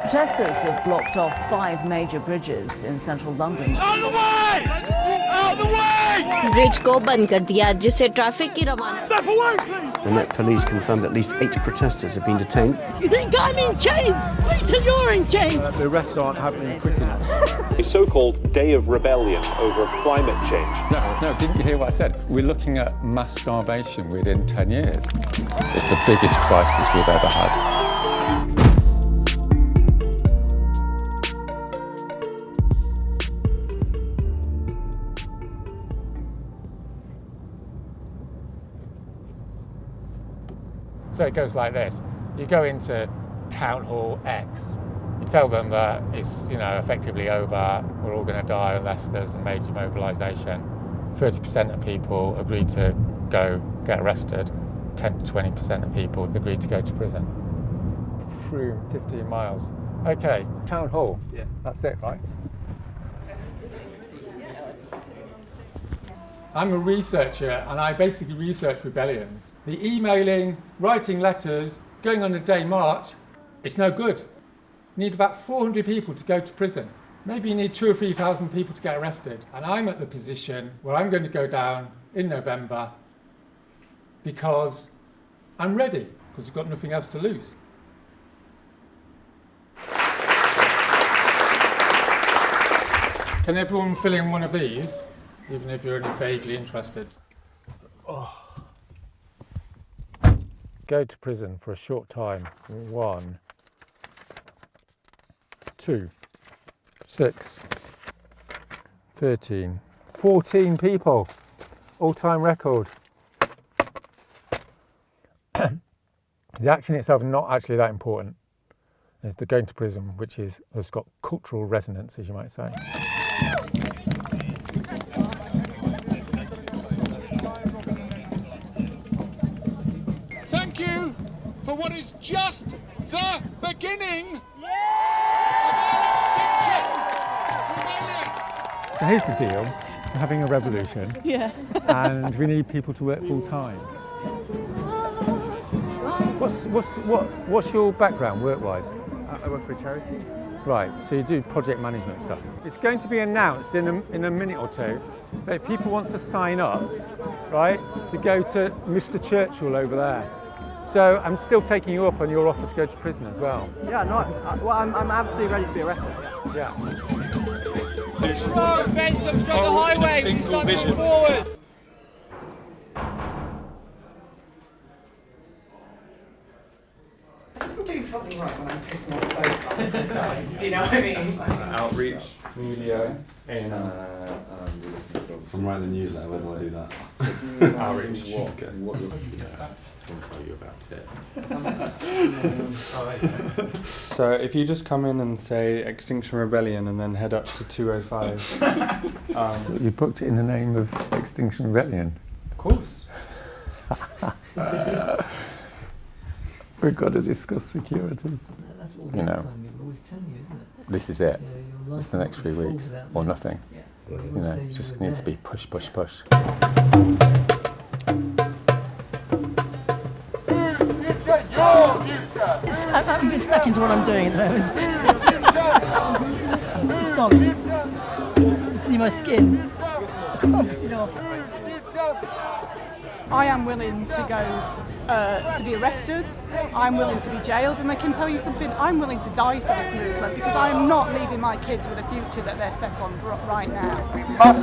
Protesters have blocked off 5 major bridges in central London. Out of the way! Out of the way! Bridge को बंद कर दिया जिससे traffic की रवानगी. Step away, please! The Met Police confirmed at least 80 protesters have been detained. You think I'm in chains? Wait till you're in chains! The arrests aren't happening quick enough. A so-called day of rebellion over climate change. No, didn't you hear what I said? We're looking at mass starvation within 10 years. It's the biggest crisis we've ever had. So it goes like this. You go into Town Hall X, you tell them that it's, effectively over, we're all going to die unless there's a major mobilisation. 30% of people agree to go get arrested, 10 to 20% of people agree to go to prison. Through 15 miles. Okay, Town Hall, yeah. That's it, right? I'm a researcher and I basically research rebellions. The emailing, writing letters, going on a day march, it's no good. You need about 400 people to go to prison. Maybe you need 2,000 or 3,000 people to get arrested. And I'm at the position where I'm going to go down in November because I'm ready, because we've got nothing else to lose. Can everyone fill in one of these, even if you're only vaguely interested? Oh. Go to prison for a short time. 1, 2, 6, 13, 14 people. All-time record. The action itself is not actually that important. It's the going to prison, which has got cultural resonance, as you might say. For what is just the beginning of our Extinction Rebellion. So here's the deal. We're having a revolution. Yeah. And we need people to work full time. What's your background work-wise? I work for a charity. Right, so you do project management stuff. It's going to be announced in a minute or two that if people want to sign up, right, to go to Mr. Churchill over there. So I'm still taking you up on your offer to go to prison as well. Yeah, no, I'm absolutely ready to be arrested. Yeah. There's no offence, obstruct the highway, single vision. Forward. I'm doing something right when I'm pissing off both sides, do you know what I mean? Outreach. Media. I'm writing the newsletter, where do I do that? Outreach. What I'll tell you about it. So if you just come in and say Extinction Rebellion and then head up to 205. You booked it in the name of Extinction Rebellion. Of course. We've got to discuss security. That's what you know, always telling you, isn't it? This is it. Yeah, it's the next 3 weeks or nothing. Yeah. It just needs to be push, push, push. I'm a bit stuck into what I'm doing at the moment. It's solid. You see my skin. Come on, you know. I am willing to go to be arrested. I'm willing to be jailed, and I can tell you something. I'm willing to die for this movement because I am not leaving my kids with a future that they're set on right now. Must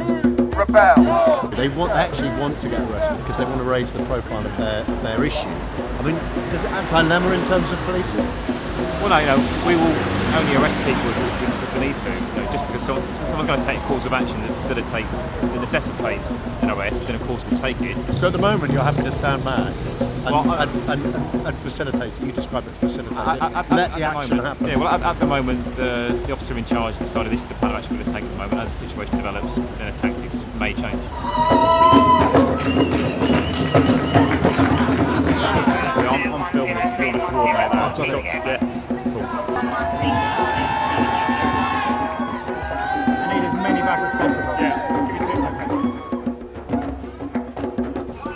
rebel. They actually want to get arrested because they want to raise the profile of their issue. I mean, does it have dilemma in terms of policing? Well, no, we will only arrest people if we need to. Just because someone's going to take a course of action that necessitates an arrest, then of course we'll take it. So at the moment you're happy to stand back and facilitate. You describe it as facilitate. Let the action happen. Yeah, well, at the moment the officer in charge decided this is the plan of action we're going to take at the moment. As the situation develops, then the tactics may change. I'm filming this, film and coordinate that. I need as many back as possible. Yeah, give me 2 seconds.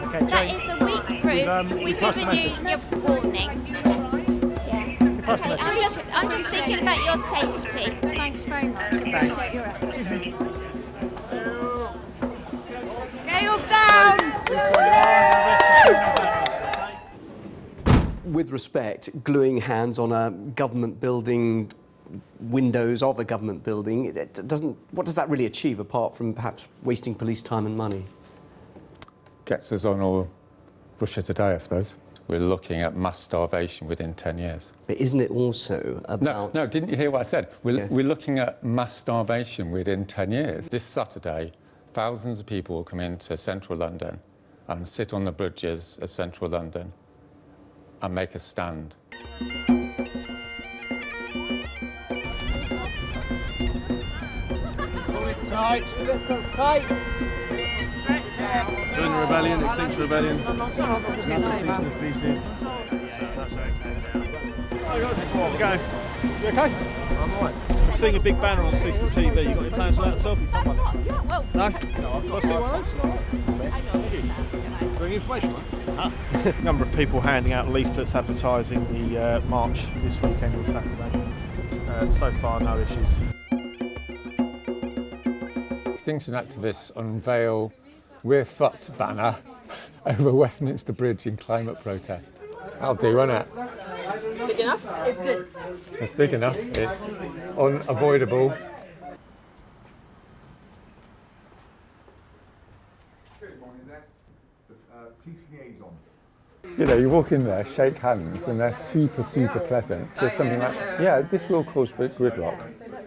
Okay, That is a week proof. We've given you your warning. Yeah. I'm just thinking about your safety. Thanks very much. Appreciate your efforts. Gale's down! With respect, gluing hands on a government building, windows of a government building, it doesn't. What does that really achieve apart from perhaps wasting police time and money? Gets us on all Russia Today, I suppose. We're looking at mass starvation within 10 years. But isn't it also about... No, didn't you hear what I said? We're looking at mass starvation within 10 years. This Saturday, thousands of people will come into central London and sit on the bridges of central London and make a stand. Tight, tight. Join the rebellion, Extinction Rebellion. I'm not sure what was his name. Hi guys, how's it going? You okay? I'm alright. We're seeing a big banner on CCTV. You got any plans for that at all? No? I'll see one of those. Bring information, man. Number of people handing out leaflets advertising the march this weekend on Saturday. So far, no issues. Extinction activists unveil "We're fucked" banner over Westminster Bridge in climate protest. That'll do, won't it? Big enough? It's good. It's big enough. It's unavoidable. Good morning there. Police liaison. You know, you walk in there, shake hands, and they're super, super pleasant. There's something like, yeah, this will cause gridlock.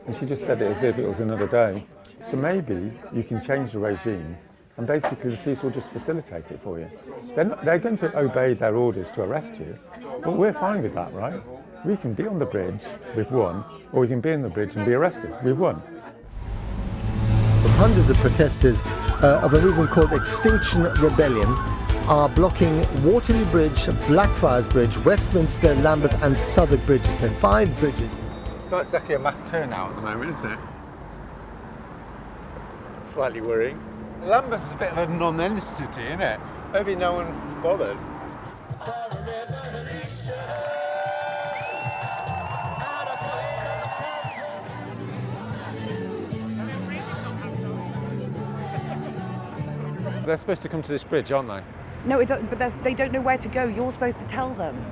And she just said it as if it was another day. So maybe you can change the regime and basically the police will just facilitate it for you. They're going to obey their orders to arrest you, but we're fine with that, right? We can be on the bridge, we've won, or we can be on the bridge and be arrested, we've won. Hundreds of protesters of a movement called Extinction Rebellion are blocking Waterloo Bridge, Blackfriars Bridge, Westminster, Lambeth and Southwark bridges, so 5 bridges. It's not exactly a mass turnout at the moment, is it? Slightly worrying. Lambeth's a bit of a non-entity, isn't it? Maybe no one's bothered. They're supposed to come to this bridge, aren't they? No, it doesn't, but they don't know where to go. You're supposed to tell them.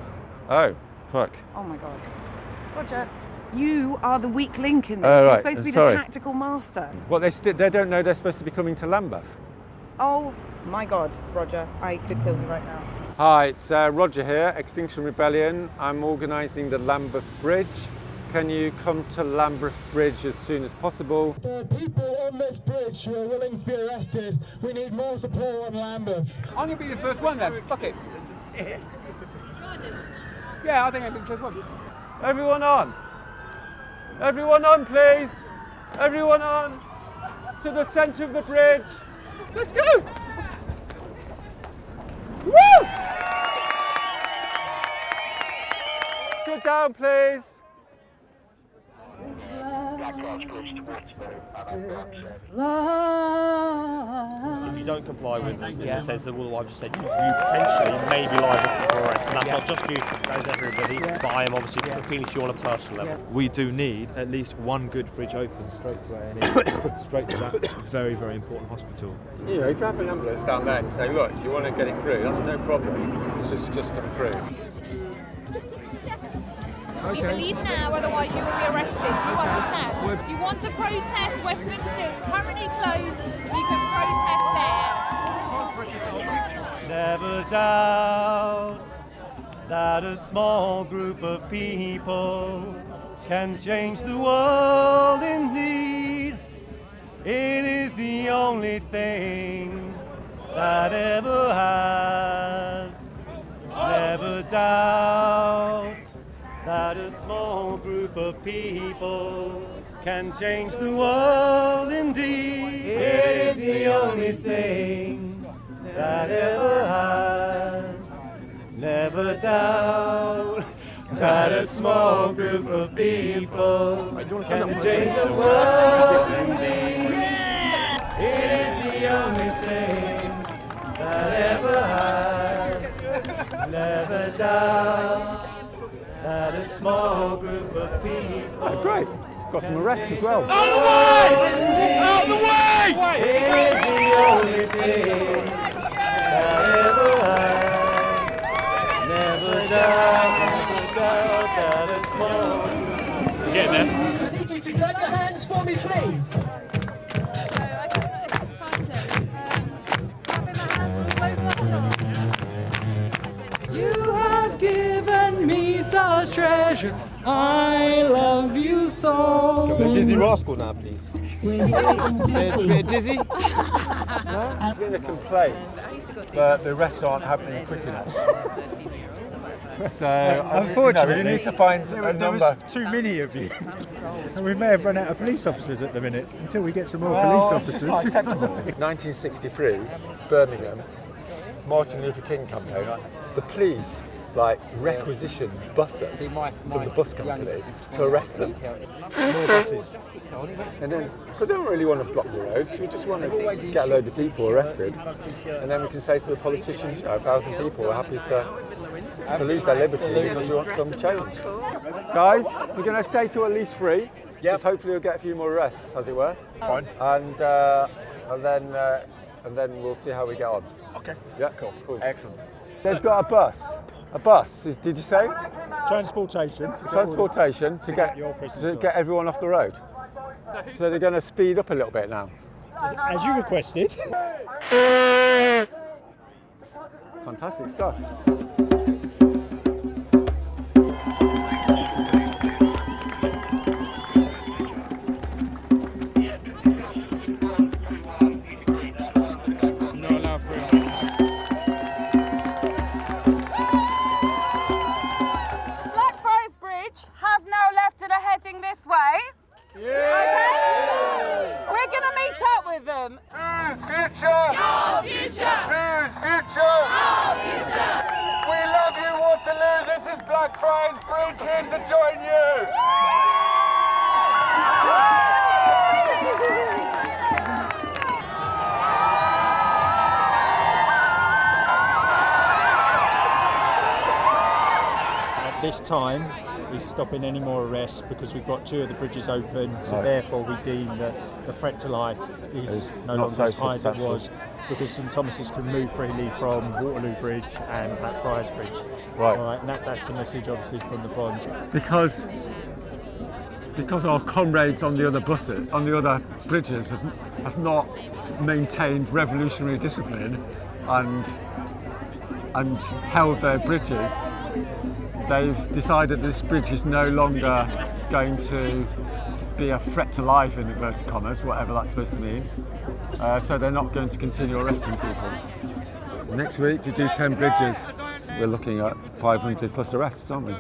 Oh, fuck. Oh my God. Roger, you are the weak link in this. Oh, right. You're supposed to be the tactical master. Well, they don't know they're supposed to be coming to Lambeth. Oh my God, Roger, I could kill you right now. Hi, it's Roger here, Extinction Rebellion. I'm organising the Lambeth Bridge. Can you come to Lambeth Bridge as soon as possible? There are people on this bridge who are willing to be arrested. We need more support on Lambeth. I'm going to be the first one then. Fuck it. Yeah, I think I'll be the first one. Everyone on. Everyone on, please. Everyone on. To the centre of the bridge. Let's go. Woo! Sit down, please. If you don't comply with the sense that what I've just said, you potentially may be liable for arrest. And that's not just you, that is everybody. But I am obviously appealing to you on a personal level. We do need at least one good bridge open straight to A&E, straight to that very, very important hospital. You know, if you have an ambulance down there and you say, look, if you want to get it through, that's no problem. It's just come through. You need to leave now, otherwise you will be arrested. Do you understand? You want to protest, Westminster is currently closed. You can protest there. Never doubt that a small group of people can change the world indeed. It is the only thing that ever has. Never doubt that a small group of people can change the world indeed. It is the only thing that ever has. Never doubt that a small group of people can change the world indeed. It is the only thing that ever has. Never doubt that a small group of people. Oh, great. Got some arrests as well. Out of the way! Out of the way! It is the only thing that ever lasts. Never doubt that a small. You're getting there. I need you to clap your hands for me, please. You have given me such treasure. I love you so. Can we Dizzy Rascal now, please? A bit dizzy? There's been a complaint that the arrests aren't happening quick enough. So, unfortunately, we need to find a number. There was too many of you. And we may have run out of police officers at the minute until we get some more police officers. It's just not acceptable. 1963, Birmingham, Martin Luther King campaign. The police requisitioned buses from the bus company to arrest them. More buses. And then we don't really want to block the roads, we just want to get a load of people arrested. And then we can say to the politicians, 1,000 people are happy to lose their liberty because we want some change. Guys, we're going to stay till at least 3. Just hopefully we'll get a few more arrests, as it were. Fine. And then we'll see how we get on. Okay. Yeah, cool. Excellent. They've got a bus. A bus, did you say? Transportation. Transportation to get everyone off the road. So they're going to speed up a little bit now. As you requested. Fantastic stuff. Blackfriars Bridge have now left and are heading this way. Okay? We're going to meet up with them. Whose future? Your future! Whose future? Our future! We love you, Waterloo. This is Blackfriars Bridge here to join you. At this time, we're stopping any more arrests because we've got 2 of the bridges open, so therefore we deem that the threat to life is no longer as high as it was, because St Thomas's can move freely from Waterloo Bridge and Blackfriars Bridge. Right. All right, and that's the message, obviously, from the bonds. Because our comrades on the other buses, on the other bridges, have not maintained revolutionary discipline and held their bridges. They've decided this bridge is no longer going to be a threat to life, in inverted commas, whatever that's supposed to mean. So they're not going to continue arresting people. Next week, if you do 10 bridges, we're looking at 500 plus arrests, aren't we?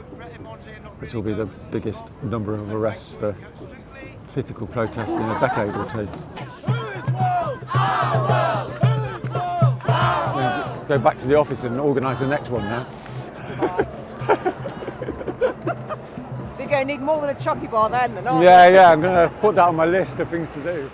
Which will be the biggest number of arrests for political protest in a decade or 2. Go back to the office and organise the next one now. You're going to need more than a chocky bar then, aren't you? Yeah, I'm going to put that on my list of things to do.